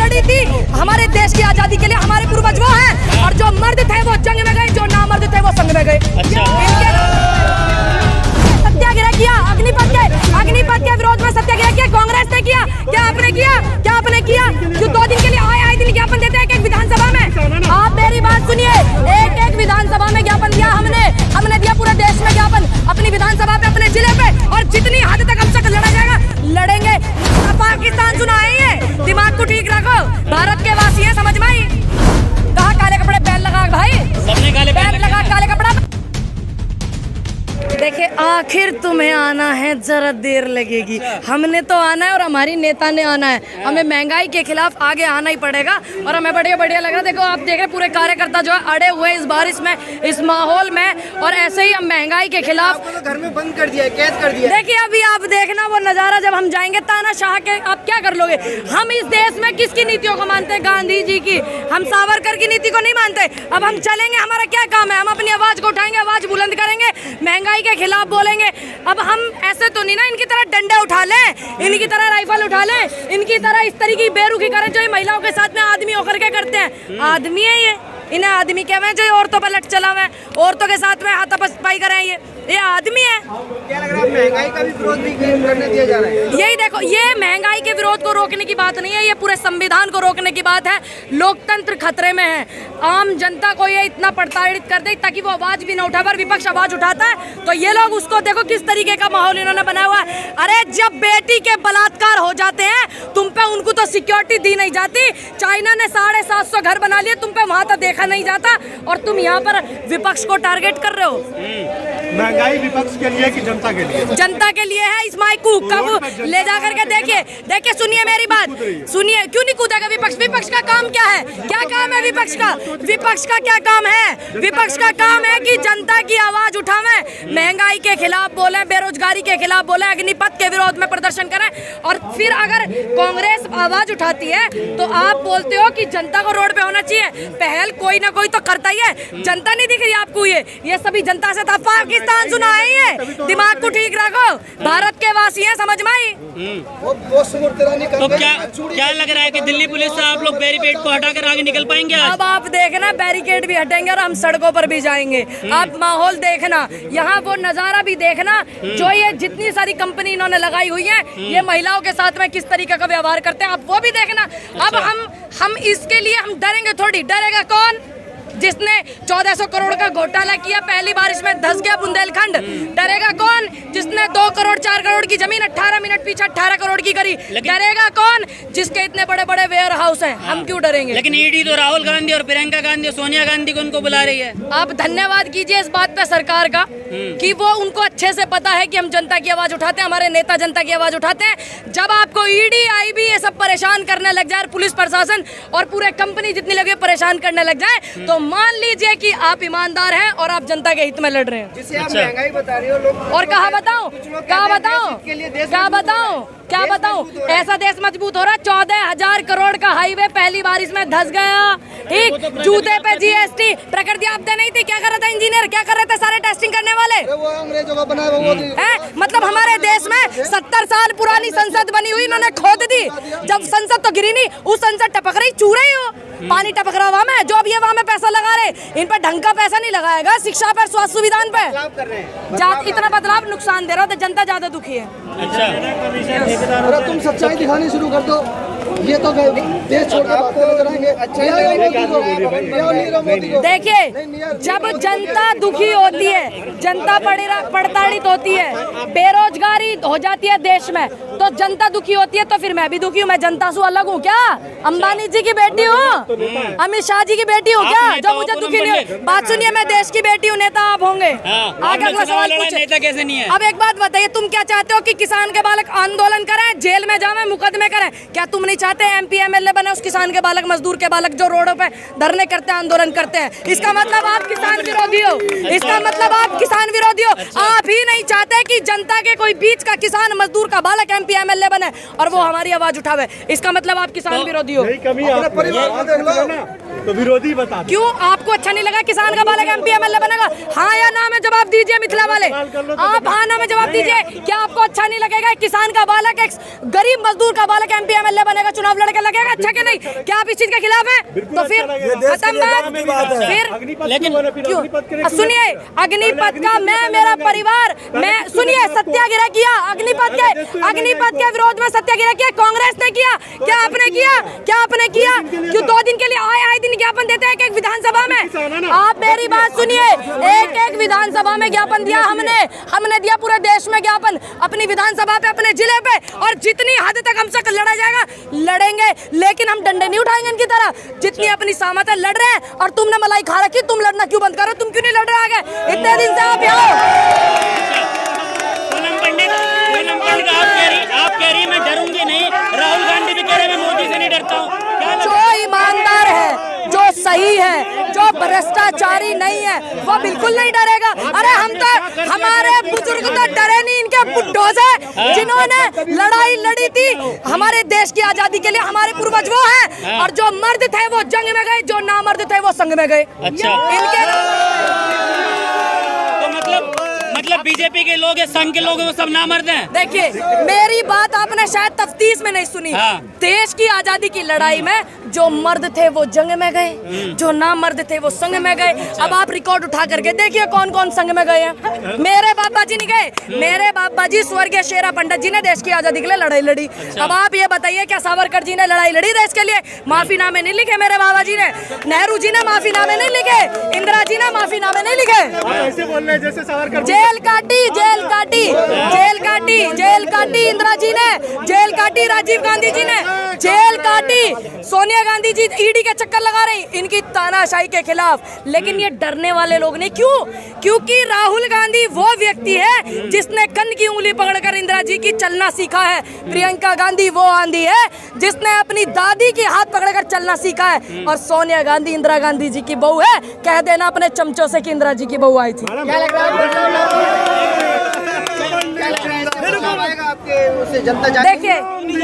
लड़ी थी हमारे देश की आजादी के लिए, हमारे पूर्वज वो हैं, और जो मर्द थे वो जंग में गए, जो नामर्द थे वो संग में गए। सत्याग्रह किया, अग्निपथ के विरोध में सत्याग्रह किया, कांग्रेस ने किया, क्या आपने किया? क्या आपने किया? जो 2 दिन के लिए आए दिन ज्ञापन देते हैं एक विधानसभा में। आप मेरी बात सुनिए, एक विधानसभा में ज्ञापन दिया हमने दिया पूरे देश में ज्ञापन, अपनी विधानसभा पे, अपने जिले पे, और जितनी हद तक हमसे लड़ा जाएगा लड़ेंगे। पाकिस्तान सुनाए ये, दिमाग को ठीक रखो, भारत के वासी हैं, समझ में आई? कहा काले कपड़े पहन लगा भाई, सबने काले पहन लगा, काले कपड़ा। देखिए, आखिर तुम्हें आना है, जरा देर लगेगी। हमने तो आना है और हमारी नेता ने आना है। हमें महंगाई के खिलाफ आगे आना ही पड़ेगा और हमें बढ़िया लग रहा है। देखो, आप देख रहे पूरे कार्यकर्ता जो है अड़े हुए इस बारिश में, इस माहौल में, और ऐसे ही हम महंगाई के खिलाफ घर में बंद कर दिया है, कैद कर दिया है। देखिए, अभी आप देखना वो नजारा जब हम जाएंगे तानाशाह के, आप क्या कर लोगे? हम इस देश में किसकी नीतियों को मानते हैं? गांधी जी की। हम सावरकर की नीति को नहीं मानते। अब हम चलेंगे, हमारा क्या काम है? हम अपनी आवाज को उठाएंगे, आवाज बुलंद करेंगे, महंगाई के खिलाफ बोलेंगे। अब हम ऐसे तो नहीं ना इनकी तरह डंडे उठा लें, इनकी तरह राइफल उठा लें, इनकी तरह इस तरीके की बेरुखी करें जो ये महिलाओं के साथ में आदमी होकर के करते हैं। आदमी है ये, इन्हें आदमी क्या है जो औरतों पर लट चला हुआ है, औरतों के साथ में हाथापाई करें, ये आदमी है। क्या लग रहा है, महंगाई का भी विरोध भी करने दिया जा रहा है? यही देखो, ये महंगाई के विरोध को रोकने की बात नहीं है, ये पूरे संविधान को रोकने की बात है। लोकतंत्र खतरे में है। आम जनता को ये इतना प्रताड़ित कर दे ताकि वो आवाज भी न उठा, पर विपक्ष आवाज उठाता है तो ये लोग उसको देखो किस तरीके का माहौल इन्होंने बनाया हुआ है। अरे जब बेटी के बलात्कार हो जाते हैं तुम पे उनको तो सिक्योरिटी दी नहीं जाती। चाइना ने 750 घर बना लिए, तुम पे वहां तो देखा नहीं जाता, और तुम यहाँ पर विपक्ष को टारगेट कर रहे हो। महंगाई विपक्ष के लिए कि जनता के लिए? जनता के लिए है। इस माइक को कब ले जा करके देखिए, सुनिए मेरी बात, सुनिए। क्यों नहीं कूदेगा विपक्ष? विपक्ष का काम क्या है? क्या काम है विपक्ष का? विपक्ष का क्या काम है? विपक्ष का काम है कि जनता की आवाज उठावे, महंगाई के खिलाफ बोले, बेरोजगारी के खिलाफ बोले, अग्निपथ के विरोध में प्रदर्शन करें। और फिर अगर कांग्रेस आवाज उठाती है तो आप बोलते हो कि जनता को रोड पे होना चाहिए। पहल कोई ना कोई तो करता ही है। जनता नहीं दिख रही आपको? ये सभी जनता से था। पाकिस्तान सुना है ये, दिमाग को ठीक रखो, भारत के वासी हैं, समझ में आई? तो क्या लग रहा है कि दिल्ली पुलिस से आप लोग बैरिकेड को हटाकर आगे निकल पाएंगे? अब आप देखना, बैरिकेड भी हटेंगे और हम सड़कों पर भी जाएंगे। आप माहौल देखना, यहाँ वो नजारा भी देखना जो ये जितनी सारी कंपनी इन्होंने लगाई हुई है, ये महिलाओं के साथ में किस तरीके का व्यवहार करते हैं, आप वो भी देखना। अब हम इसके लिए हम डरेंगे थोड़ी। डरेगा कौन? जिसने 1400 करोड़ का घोटाला किया, पहली बारिश में धंस गया बुंदेलखंड। डरेगा कौन? जिसने 2 करोड़ 4 करोड़ की जमीन 18 मिनट पीछे 18 करोड़ की करी। डरेगा कौन? जिसके इतने बड़े बड़े वेयर हाउस हैं। हम क्यों डरेंगे? लेकिन ईडी तो राहुल गांधी और प्रियंका गांधी और सोनिया गांधी को उनको बुला रही है। आप धन्यवाद कीजिए इस बात पे सरकार का कि वो उनको अच्छे से पता है कि हम जनता की आवाज उठाते हैं, हमारे नेता जनता की आवाज उठाते हैं। जब आपको ईडी आईबी ये सब परेशान करने लग जाए, पुलिस प्रशासन और पूरे कंपनी जितनी लगे परेशान करने लग जाए, तो मान लीजिए कि आप ईमानदार हैं और आप जनता के हित में लड़ रहे हैं। जिसे आप महंगाई बता रहे हो लोग, और कहाँ बताऊं? ऐसा देश मजबूत हो रहा है। 14,000 करोड़ का हाईवे पहली बारिश में धंस गया। ठीक, जूते पे जीएसटी, प्रकृति आपदा नहीं थी, क्या कर रहा था इंजीनियर? क्या कर रहे थे सारे टेस्टिंग करने वाले? वो अंग्रेजों का बनाया वो है। मतलब हमारे देश में 70 साल पुरानी संसद बनी हुई, इन्होंने खोद दी। जब संसद तो गिरी नहीं, उस संसद टपक रही, चू रही हो, पानी टपक रहा वहाँ में। जो अब ये वहाँ में पैसा लगा रहे, इन पर ढंग का पैसा नहीं लगाएगा। शिक्षा पर, स्वास्थ्य सुविधा पे इतना बदलाव नुकसान दे रहा हो तो जनता ज्यादा दुखी है। अच्छा, तुम सच्चाई दिखानी शुरू कर दो। ये तो देश छोड़ के भागते नजर आएंगे। देखिए, जब जनता दुखी होती है, जनता प्रताड़ित होती है, बेरोजगारी हो जाती है देश में, तो जनता दुखी होती है। तो फिर मैं भी दुखी हूँ। मैं जनता से अलग हूँ क्या? अंबानी जी की बेटी हूँ, अमित शाह जी की बेटी हूँ क्या जो मुझे दुखी नहीं हो? बात सुनिए, मैं देश की बेटी हूँ, नेता आप होंगे। आगे अगला सवाल पूछे। नेता कैसे नहीं है? अब एक बात बताइए, तुम क्या चाहते हो कि किसान के बालक आंदोलन करें, जेल में जाए, मुकदमे करें? क्या तुम नहीं चाहते एमपी एमएलए बने उस किसान के बालक, मजदूर के बालक जो रोडों पे धरने करते हैं, आंदोलन करते हैं? इसका मतलब आप किसान विरोधी हो। इसका मतलब आप किसान विरोधी हो। आप ही नहीं चाहते कि जनता के कोई बीच का किसान मजदूर का बालक एमपी एमएलए बने और वो हमारी आवाज उठावे। इसका मतलब आप किसान विरोधी हो। तो विरोधी बता दो। क्यों आपको अच्छा नहीं लगा किसान का बालक MP MLA बनेगा? हाँ या ना में जवाब दीजिए मिथिला वाले, आप हाँ ना में जवाब दीजिए। क्या आपको अच्छा नहीं लगेगा किसान का बालक एक गरीब मजदूर का बालक MP MLA बनेगा, चुनाव लड़के लगेगा? अच्छा कि नहीं? क्या आप इस चीज के खिलाफ हैं? तो फिर खत्म बात। फिर लेकिन सुनिए, अग्निपथ का मैं मेरा परिवार मैं सुनिए सत्याग्रह किया, अग्निपथ के विरोध में सत्याग्रह किया कांग्रेस ने किया। क्या आपने किया? क्या आपने किया? क्यों 2 दिन के लिए आए दिन ज्ञापन देते हैं एक विधानसभा में? आप मेरी बात सुनिए, एक विधानसभा में ज्ञापन दिया हमने दिया पूरे देश में ज्ञापन, अपनी विधानसभा पे, अपने जिले पे, और जितनी हद तक हमसे लड़ा जाएगा लड़ेंगे, लेकिन हम डंडे नहीं उठाएंगे इनकी तरह। जितनी अपनी सामत है लड़ रहे हैं, और तुमने मलाई खा रखी, तुम लड़ना क्यों बंद करो? तुम क्यों नहीं लड़ रहे आगे? इतने दिन से आप आप कह रही मैं डरूंगी नहीं, राहुल गांधी भी कह रहे मैं मोदी से नहीं डरता हूँ। जो ईमानदार है, जो सही है, जो भ्रष्टाचारी नहीं है, वो बिल्कुल नहीं डरेगा। अरे हम तो, हमारे बुजुर्ग तो डरे नहीं इनके बुड्ढों से, जिन्होंने लड़ाई लड़ी थी हमारे देश की आजादी के लिए। हमारे पूर्वज वो हैं, और जो मर्द थे वो जंग में गए, जो नामर्द थे वो संग में गए। अच्छा, इनके मतलब बीजेपी के लोग, संघ के लोग, वो सब नामर्द हैं। देखिए, मेरी बात आपने शायद तफ्तीश में नहीं सुनी। देश की आजादी की लड़ाई में जो मर्द थे वो जंग में गए, जो नामर्द थे वो संग में गए। अब आप रिकॉर्ड उठा करके देखिए कौन कौन संग में गए हैं। मेरे बाबा जी नहीं गए, मेरे बाबा जी स्वर्गीय शेरा पंडित जी ने देश की आजादी के लिए लड़ाई लड़ी। अब आप ये बताइए, क्या सावरकर जी ने लड़ाई लड़ी देश के लिए? माफीनामे नहीं लिखे मेरे बाबा जी ने, नेहरू जी ने माफीनामे नहीं लिखे, इंदिरा जी ने माफीनामे नहीं लिखे। ऐसे बोल रहे हैं जैसे सावरकर जेल काटी इंदिरा जी ने, जेल काटी राजीव गांधी जी ने, जेल काटी सोनिया गांधी जी ईडी के चक्कर लगा रही इनकी तानाशाही के खिलाफ। लेकिन ये डरने वाले लोग नहीं। क्यों? क्योंकि राहुल गांधी वो व्यक्ति है जिसने कन्न की उंगली पकड़कर इंदिरा जी की चलना सीखा है। प्रियंका गांधी वो आंधी है जिसने अपनी दादी की हाथ पकड़कर चलना सीखा है। और सोनिया गांधी इंदिरा गांधी जी की बहू है। कह देना अपने चमचों से कि इंदिरा जी की बहू आई थी। क्या लग रहा है? देखिए,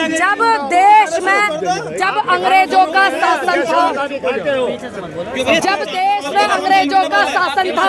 जब देश में जब अंग्रेजों का शासन था, जब देश में अंग्रेजों का शासन था,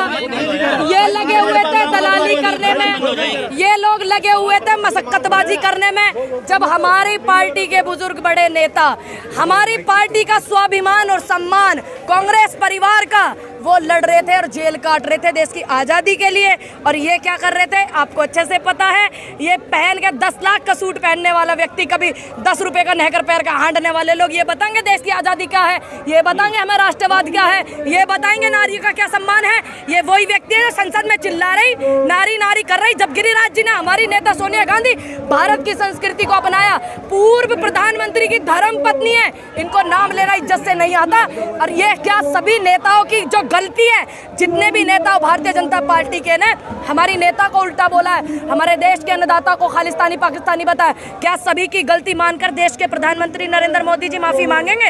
ये लगे हुए थे दलाली करने में, ये लोग लगे हुए थे मशक्कतबाजी करने में। जब हमारी पार्टी के बुजुर्ग बड़े नेता, हमारी पार्टी का स्वाभिमान और सम्मान कांग्रेस परिवार का, वो लड़ रहे थे और जेल काट रहे थे देश की आज़ादी के लिए। और ये क्या कर रहे थे आपको अच्छे से पता है। ये पहन के 10 लाख का सूट पहनने वाला व्यक्ति, कभी 10 रुपए का नहकर पैर का हांडने वाले लोग ये बताएंगे देश की आज़ादी क्या है, ये बताएंगे हमें राष्ट्रवाद क्या है, ये बताएंगे नारी का क्या सम्मान है। ये वही व्यक्ति है जो संसद में चिल्ला रही, नारी नारी कर रही, जब गिरिराज जी ने, हमारी नेता सोनिया गांधी, भारत की संस्कृति को अपनाया। पूर्व प्रधानमंत्री की धर्म पत्नी है, इनको नाम लेना इज्जत से नहीं आता। और ये क्या सभी नेताओं की जो गलती है, जितने भी नेता भारतीय जनता पार्टी के ने हमारी नेता को उल्टा बोला है, हमारे देश के अन्नदाता को खालिस्तानी पाकिस्तानी बताया, क्या सभी की गलती मानकर देश के प्रधानमंत्री नरेंद्र मोदी जी माफी मांगेंगे?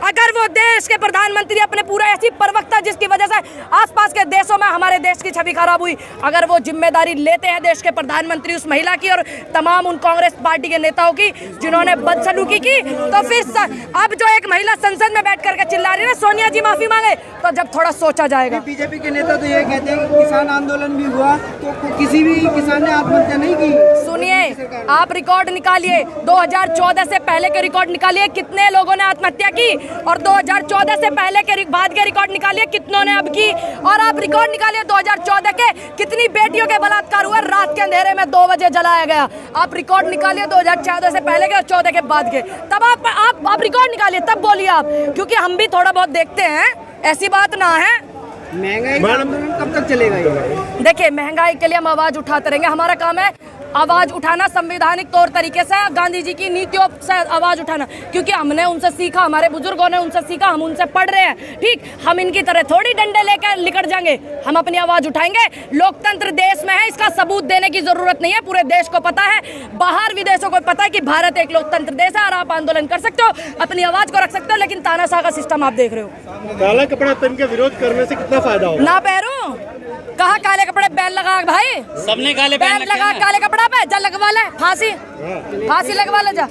अगर वो देश के प्रधानमंत्री अपने पूरा ऐसी प्रवक्ता जिसकी वजह से आसपास के देशों में हमारे देश की छवि खराब हुई, अगर वो जिम्मेदारी लेते हैं देश के प्रधानमंत्री उस महिला की और तमाम उन कांग्रेस पार्टी के नेताओं की जिन्होंने बदसलूकी की, तो फिर अब जो एक महिला संसद में बैठ करके चिल्ला रही है ना सोनिया जी माफी मांगे, तो जब थोड़ा सोचा जाएगा। बीजेपी के नेता तो ये कहते हैं कि किसान आंदोलन भी हुआ तो किसी भी किसान ने आत्महत्या नहीं की। सुनिए, आप रिकॉर्ड निकालिए, 2014 से पहले के रिकॉर्ड निकालिए कितने लोगों ने आत्महत्या की, और 2014 से पहले के बाद के रिकॉर्ड निकालिए कितनों ने अब की। और आप रिकॉर्ड निकालिए 2014 के, कितनी बेटियों के बलात्कार हुआ, रात के अंधेरे में 2 बजे जलाया गया। आप रिकॉर्ड निकालिए 2014 से पहले के और 14 के बाद के, तब आप रिकॉर्ड निकालिए, तब बोलिए आप, क्योंकि हम भी थोड़ा बहुत देखते हैं, ऐसी बात ना है। महंगाई का आंदोलन कब तक चलेगा ये? देखिए, महंगाई के लिए हम आवाज उठाते रहेंगे, हमारा काम है आवाज उठाना, संवैधानिक तौर तरीके से गांधी जी की नीतियों से आवाज उठाना, क्योंकि हमने उनसे सीखा, हमारे बुजुर्गों ने उनसे सीखा, हम उनसे पढ़ रहे हैं। ठीक, हम इनकी तरह थोड़ी डंडे लेकर निकल जाएंगे, हम अपनी आवाज उठाएंगे। लोकतंत्र देश में है, इसका सबूत देने की जरूरत नहीं है, पूरे देश को पता है, बाहर विदेशों को पता है कि भारत एक लोकतंत्र देश है और आप आंदोलन कर सकते हो, अपनी आवाज को रख सकते हो। लेकिन तानाशाह का सिस्टम आप देख रहे हो। काला कपड़ा पहन के विरोध करने से कितना फायदा होगा? ना पहनो, कहा काले कपड़े बैन लगा भाई, सबने काले बैन लगा काले कपड़ा पे, जा लगवा ले फांसी, फांसी लगवा ले जा।